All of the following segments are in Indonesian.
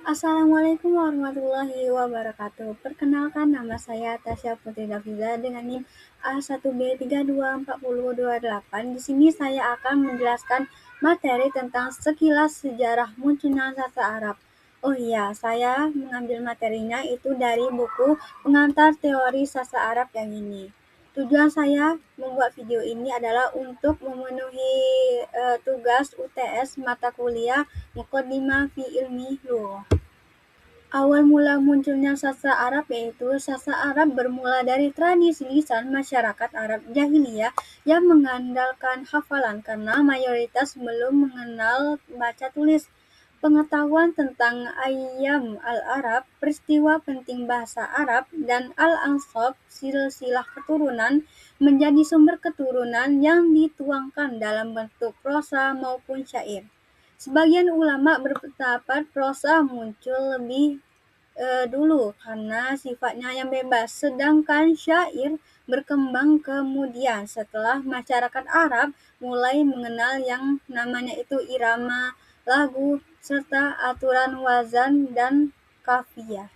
Assalamualaikum warahmatullahi wabarakatuh. Perkenalkan, nama saya Tasya Putri Dafiza dengan NIM A1B32428. Di sini saya akan menjelaskan materi tentang sekilas sejarah munculnya sastra Arab. Oh iya, saya mengambil materinya itu dari buku Pengantar Teori Sastra Arab yang ini. Tujuan saya membuat video ini adalah untuk memenuhi tugas UTS mata kuliah Muqaddimah fi Ilmi Lughah. Awal mula munculnya sastra Arab yaitu sastra Arab bermula dari tradisi lisan masyarakat Arab jahiliyah yang mengandalkan hafalan karena mayoritas belum mengenal baca tulis. Pengetahuan tentang ayyam al-Arab, peristiwa penting bahasa Arab, dan al-ansab, silsilah keturunan, menjadi sumber keturunan yang dituangkan dalam bentuk prosa maupun syair. Sebagian ulama berpendapat prosa muncul lebih dulu karena sifatnya yang bebas, sedangkan syair berkembang kemudian setelah masyarakat Arab mulai mengenal yang namanya itu irama, lagu, serta aturan wazan dan kafiyah.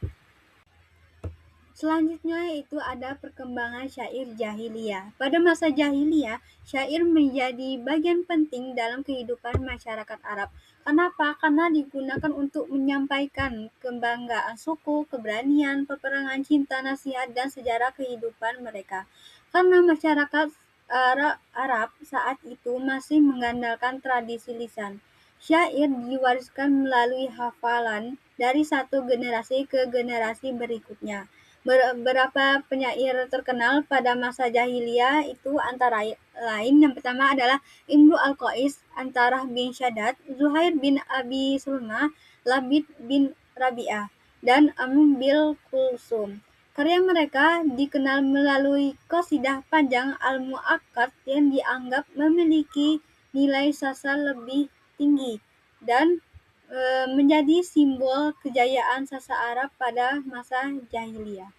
Selanjutnya itu ada perkembangan syair jahiliyah. Pada masa jahiliyah, syair menjadi bagian penting dalam kehidupan masyarakat Arab. Kenapa? Karena digunakan untuk menyampaikan kebanggaan suku, keberanian, peperangan, cinta, nasihat, dan sejarah kehidupan mereka. Karena masyarakat Arab saat itu masih mengandalkan tradisi lisan. Syair diwariskan melalui hafalan dari satu generasi ke generasi berikutnya. Beberapa penyair terkenal pada masa jahiliyah itu antara lain yang pertama adalah Imru al-Qais, Antarah bin Shaddad, Zuhair bin Abi Sulma, Labid bin Rabi'ah, dan Amr bil Kulsum. Karya mereka dikenal melalui qasidah panjang al-Mu'akkad yang dianggap memiliki nilai sastra lebih tinggi dan menjadi simbol kejayaan sastra Arab pada masa jahiliyah.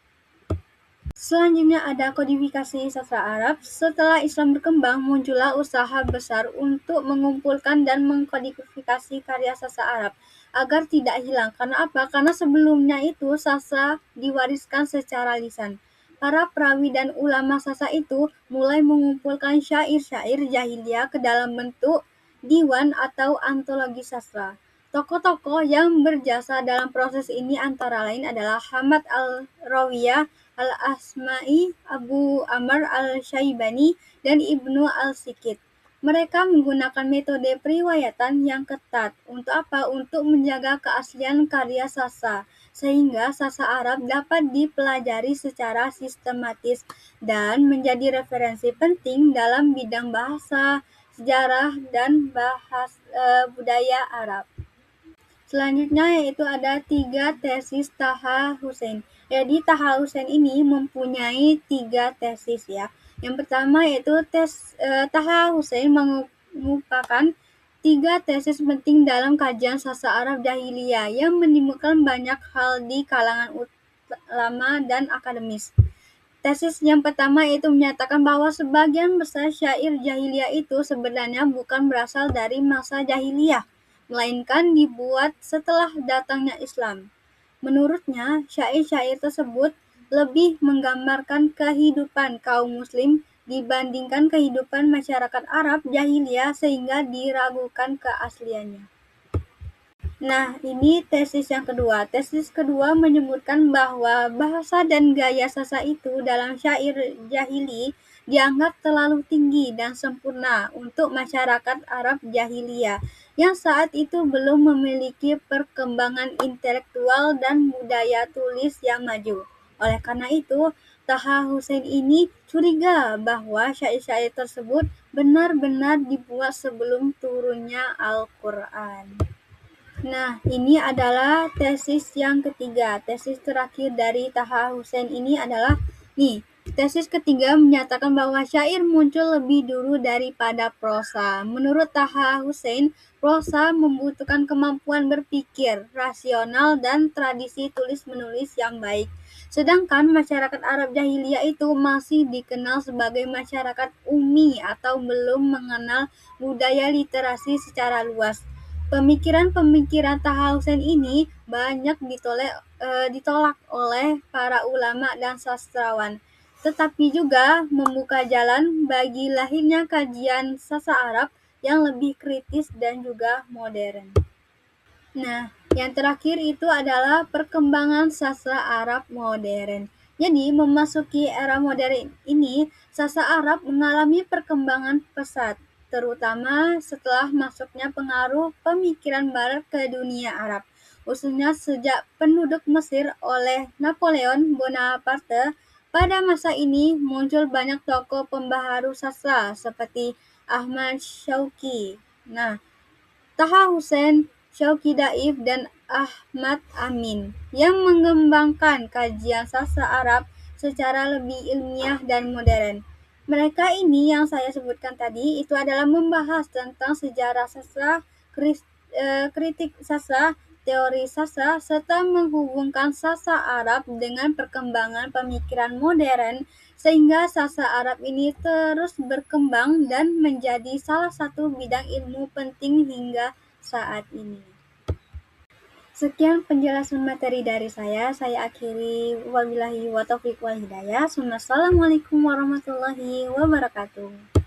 Selanjutnya ada kodifikasi sastra Arab. Setelah Islam berkembang, muncullah usaha besar untuk mengumpulkan dan mengkodifikasi karya sastra Arab agar tidak hilang. Karena apa? Karena sebelumnya itu sastra diwariskan secara lisan. Para perawi dan ulama sastra itu mulai mengumpulkan syair-syair jahiliyah ke dalam bentuk diwan atau antologi sastra. Tokoh-tokoh yang berjasa dalam proses ini antara lain adalah Hamad al-Rawiyah, Al-Asma'i, Abu Amr al-Syaibani, dan Ibnu al-Sikit. Mereka menggunakan metode periwayatan yang ketat. Untuk apa? Untuk menjaga keaslian karya sastra, sehingga sastra Arab dapat dipelajari secara sistematis dan menjadi referensi penting dalam bidang bahasa, sejarah, dan budaya Arab. Selanjutnya yaitu ada 3 tesis Taha Hussein. Jadi Taha Hussein ini mempunyai 3 tesis ya. Yang pertama yaitu Taha Hussein mengupakan 3 tesis penting dalam kajian sastra Arab jahiliyah yang menimbulkan banyak hal di kalangan ulama dan akademis. Tesis yang pertama itu menyatakan bahwa sebagian besar syair jahiliyah itu sebenarnya bukan berasal dari masa jahiliyah, melainkan dibuat setelah datangnya Islam. Menurutnya, syair-syair tersebut lebih menggambarkan kehidupan kaum muslim dibandingkan kehidupan masyarakat Arab jahiliyah sehingga diragukan keasliannya. Nah, ini tesis yang kedua. Tesis kedua menyebutkan bahwa bahasa dan gaya sastra itu dalam syair jahili dianggap terlalu tinggi dan sempurna untuk masyarakat Arab jahiliyah yang saat itu belum memiliki perkembangan intelektual dan budaya tulis yang maju. Oleh karena itu, Taha Hussein ini curiga bahwa syair-syair tersebut benar-benar dibuat sebelum turunnya Al-Quran. Nah, ini adalah tesis yang ketiga. Tesis terakhir dari Taha Hussein ini adalah tesis ketiga menyatakan bahwa syair muncul lebih dulu daripada prosa. Menurut Taha Hussein, prosa membutuhkan kemampuan berpikir rasional dan tradisi tulis-menulis yang baik. Sedangkan masyarakat Arab jahiliyah itu masih dikenal sebagai masyarakat ummi atau belum mengenal budaya literasi secara luas. Pemikiran-pemikiran Taha Hussein ini banyak ditolak oleh para ulama dan sastrawan, tetapi juga membuka jalan bagi lahirnya kajian sastra Arab yang lebih kritis dan juga modern. Nah, yang terakhir itu adalah perkembangan sastra Arab modern. Jadi, memasuki era modern ini, sastra Arab mengalami perkembangan pesat, terutama setelah masuknya pengaruh pemikiran Barat ke dunia Arab, khususnya sejak penduduk Mesir oleh Napoleon Bonaparte. Pada masa ini muncul banyak tokoh pembaharu sastra seperti Ahmad Syauqi. Nah, Taha Hussein, Syauqi Daif, dan Ahmad Amin yang mengembangkan kajian sastra Arab secara lebih ilmiah dan modern. Mereka ini yang saya sebutkan tadi itu adalah membahas tentang sejarah sastra, kritik sastra, teori sastra, serta menghubungkan sastra Arab dengan perkembangan pemikiran modern sehingga sastra Arab ini terus berkembang dan menjadi salah satu bidang ilmu penting hingga saat ini. Sekian penjelasan materi dari saya akhiri wabillahi wa taufiq wal hidayah. Assalamualaikum warahmatullahi wabarakatuh.